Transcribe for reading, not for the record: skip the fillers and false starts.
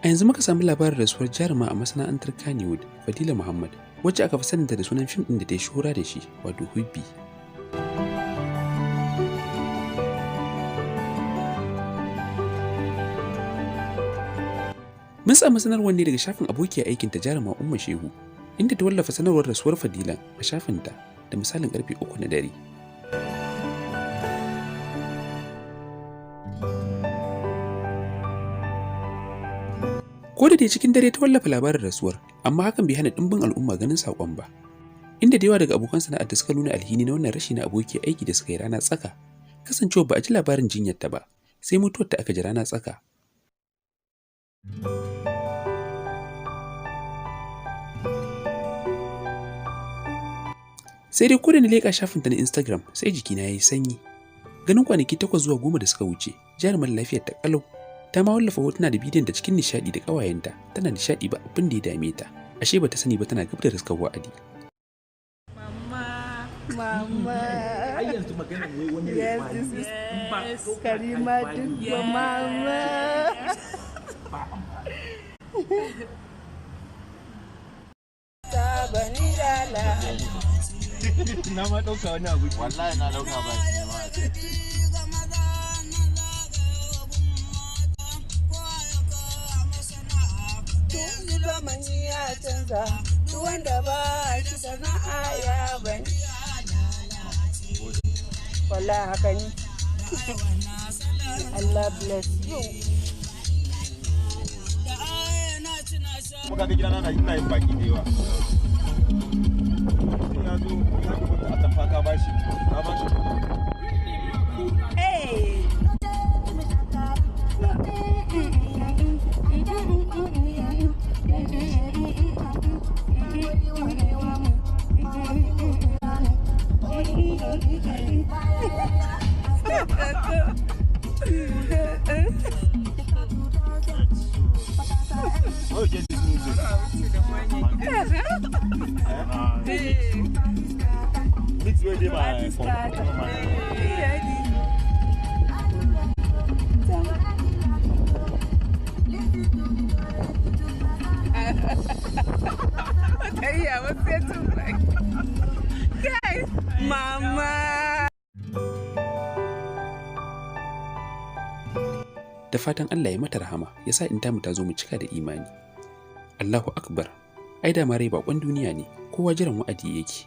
A yanzu muka samu labarin rasuwar jaruma a masana'antar Kannywood, Fadila Muhammad, wacce aka fi saninta da sunan fim ɗin da ta yi shuhura da shi, wato Hubbi. Mun samu sanarwar ne daga shafin abokiyar aikinta jaruma Umma Shehu, inda ta wallafa sanarwar rasuwar Fadila a shafinta da misalin karfe 3 na dare. Ko da dai cikin dare ta wallafa labarin rasuwar, amma hakan bai hana ɗimbin al'umma ganin saƙon ba. Inda da yawa daga abokan sana'ar da suka nuna alhini na wannan rashi na abokiyar aiki da suka yi rana tsaka, kasancewa ba a ji labarin jinyarta ba, sai mutuwar ta aka ji rana tsaka. Sai dai ko da na leƙa shafinta na Instagram sai jikina ya yi sanyi. Ganin kwanaki 8 zuwa 10 da suka wuce, jarumar lafiyar ta ƙalau. Ta ma wallafa hotuna da bidiyon da cikin nishaɗi da ƙawayenta, tana nishaɗi ba abin da ya dame ta. Ashe ba ta sani ba tana gab da riskar wa'adi. Mama. Yes, this is Karima Dukwa, Mama. Na ma ɗauka wani abu. Wallahi na ɗauka ba shi ma. Zamani ya canza, duk wanda ba shi sana'a ya bani. Wallahi haka ne. Allah bless you. Kuma kaga gidana na ina yin baki da yawa. Ya zo ya rubuta a tamfa ka bashi. Ka bashi. Hey. Oh, get this music. Mix with my phone. Mama. Da fatan Allah ya mata rahama, ya sa in tamu ta zo mu cika da imani. Allahu Akbar, ai da ma rai baƙon duniya ne, kowa jiran wa'adi yake.